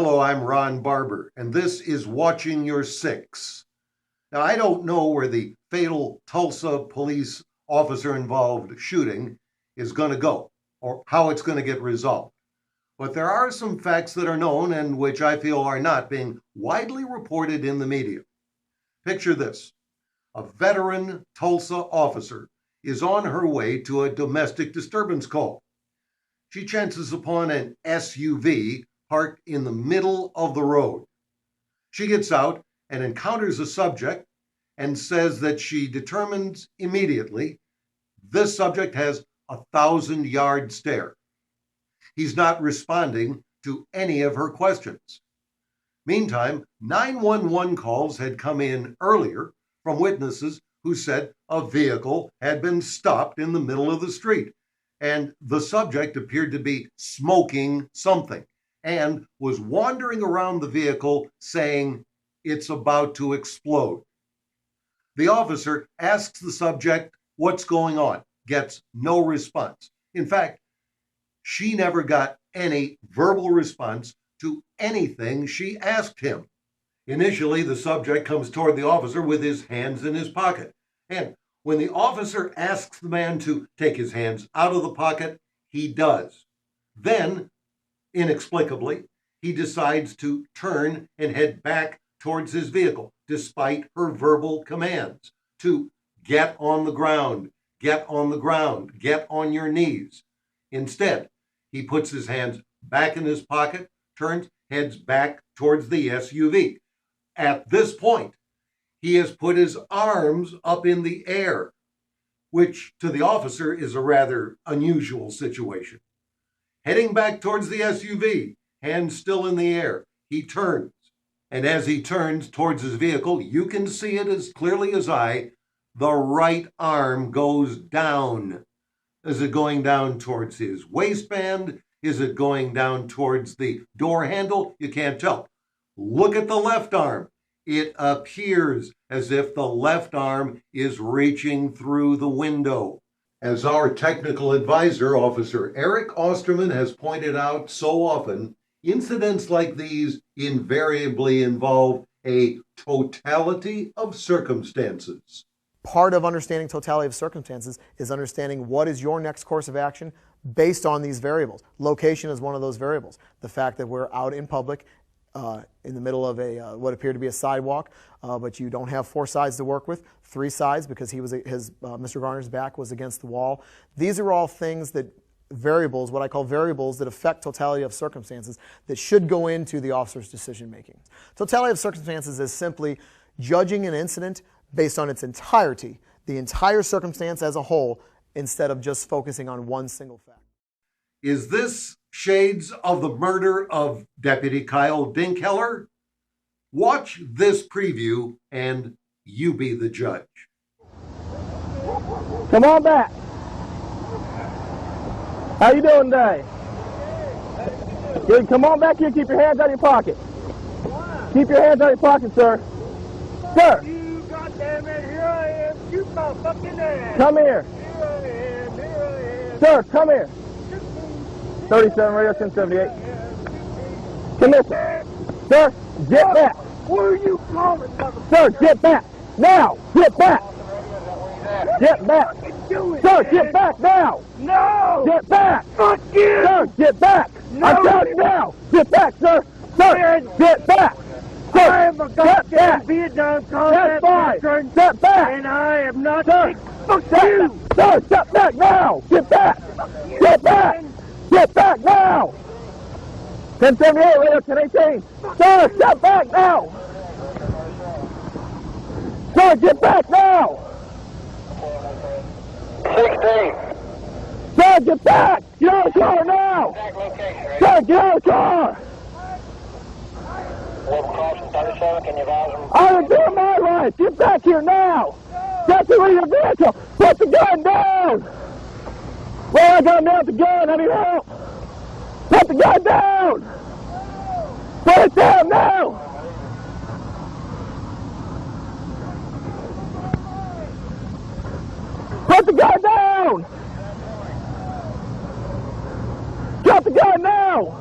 Hello, I'm Ron Barber, and this is Watching Your Six. Now, I don't know where the fatal Tulsa police officer involved shooting is going to go or how it's going to get resolved. But there are some facts that are known and which I feel are not being widely reported in the media. Picture this. A veteran Tulsa officer is on her way to a domestic disturbance call. She chances upon an SUV parked in the middle of the road. She gets out and encounters a subject and says that she determines immediately this subject has a 1,000-yard stare. He's not responding to any of her questions. Meantime, 911 calls had come in earlier from witnesses who said a vehicle had been stopped in the middle of the street, and the subject appeared to be smoking something and was wandering around the vehicle saying it's about to explode. The officer asks the subject what's going on, gets no response. In fact, she never got any verbal response to anything she asked him. Initially, the subject comes toward the officer with his hands in his pocket. And when the officer asks the man to take his hands out of the pocket, he does. Then, inexplicably, he decides to turn and head back towards his vehicle, despite her verbal commands to get on the ground, get on the ground, get on your knees. Instead, he puts his hands back in his pocket, turns, heads back towards the SUV. At this point, he has put his arms up in the air, which to the officer is a rather unusual situation. Heading back towards the SUV, hands still in the air, he turns. And as he turns towards his vehicle, you can see it as clearly as I, the right arm goes down. Is it going down towards his waistband? Is it going down towards the door handle? You can't tell. Look at the left arm. It appears as if the left arm is reaching through the window. As our technical advisor, Officer Eric Osterman, has pointed out so often, incidents like these invariably involve a totality of circumstances. Part of understanding totality of circumstances is understanding what is your next course of action based on these variables. Location is one of those variables. The fact that we're out in public in the middle of a what appeared to be a sidewalk, but you don't have 4 sides to work with, 3 sides because Mr. Garner's back was against the wall. These are all things that variables, what I call variables that affect totality of circumstances that should go into the officer's decision making. Totality of circumstances is simply judging an incident based on its entirety, the entire circumstance as a whole, instead of just focusing on one single fact. Is this shades of the murder of Deputy Kyle Dinkheller? Watch this preview and you be the judge. Come on back. How you doing today? Good. Come on back here. Keep your hands out of your pocket. Keep your hands out of your pocket, sir. Sir. You goddamn it, here I am. Shoot my fucking ass. Come here. Here I am. Here I am. Sir, come here. 37 radio 1078. Come here, sir. Sir, get back. Who are you calling, motherfucker? Sir, get back. Now. Get back. Get back. Sir, get back now. No. Get back. Fuck you. Sir, get back. No. I'm telling you now. Get back, sir. Sir, get back. Sir, I am a get goddamn back. Vietnam combat That's fine. veteran. Step back. And I am not. Sir, Fuck step you. back. Sir, step back now. Get back. Get back. Get back now. 1078, radio 1018. Sir, step back now. Sir, get back now. 16. Sir, get back. Get out of the car now. Exact location, right? Sir, get out of the car. Level crossing 37, can you advise them? I am doing my right. Get back here now. Get to your vehicle. Put the gun down. Well, I got him down with the gun. I need help. Put the gun down. Put it down now. Put the gun down. Drop the gun now.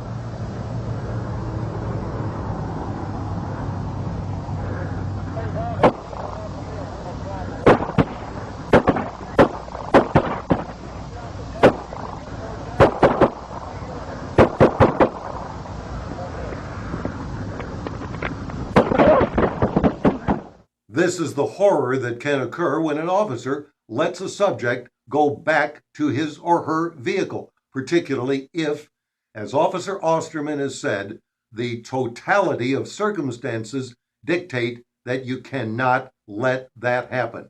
This is the horror that can occur when an officer lets a subject go back to his or her vehicle, particularly if, as Officer Osterman has said, the totality of circumstances dictate that you cannot let that happen.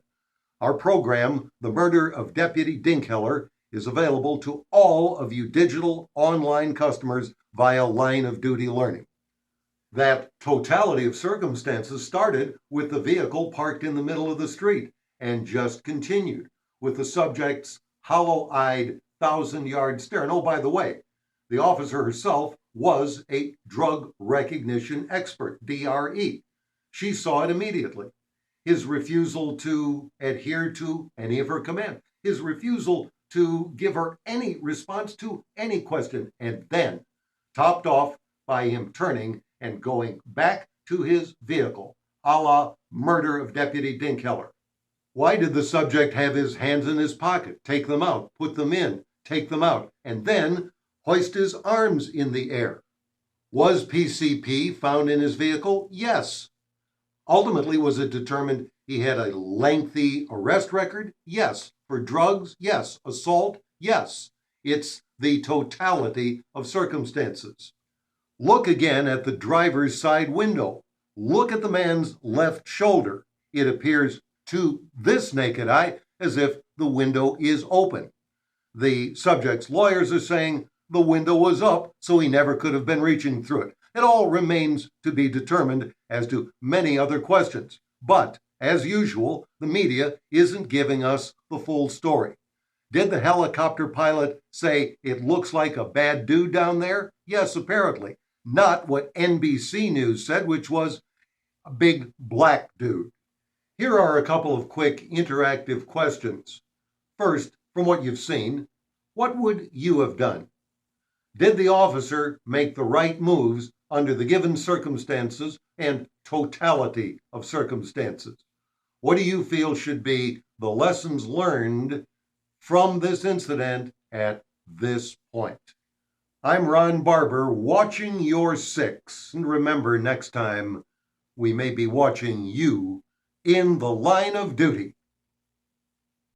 Our program, The Murder of Deputy Dinkheller, is available to all of you digital online customers via Line of Duty Learning. That totality of circumstances started with the vehicle parked in the middle of the street and just continued with the subject's hollow-eyed, thousand-yard stare. And oh, by the way, the officer herself was a drug recognition expert, DRE. She saw it immediately. His refusal to adhere to any of her commands, his refusal to give her any response to any question, and then topped off by him turning and going back to his vehicle, a la Murder of Deputy Dinkheller. Why did the subject have his hands in his pocket, take them out, put them in, take them out, and then hoist his arms in the air? Was PCP found in his vehicle? Yes. Ultimately, was it determined he had a lengthy arrest record? Yes. For drugs? Yes. Assault? Yes. It's the totality of circumstances. Look again at the driver's side window. Look at the man's left shoulder. It appears to this naked eye as if the window is open. The subject's lawyers are saying the window was up, so he never could have been reaching through it. It all remains to be determined, as do many other questions. But, as usual, the media isn't giving us the full story. Did the helicopter pilot say it looks like a bad dude down there? Yes, apparently. Not what NBC News said, which was a big black dude. Here are a couple of quick interactive questions. First, from what you've seen, what would you have done? Did the officer make the right moves under the given circumstances and totality of circumstances? What do you feel should be the lessons learned from this incident at this point? I'm Ron Barber, watching your six. And remember, next time we may be watching you in the line of duty.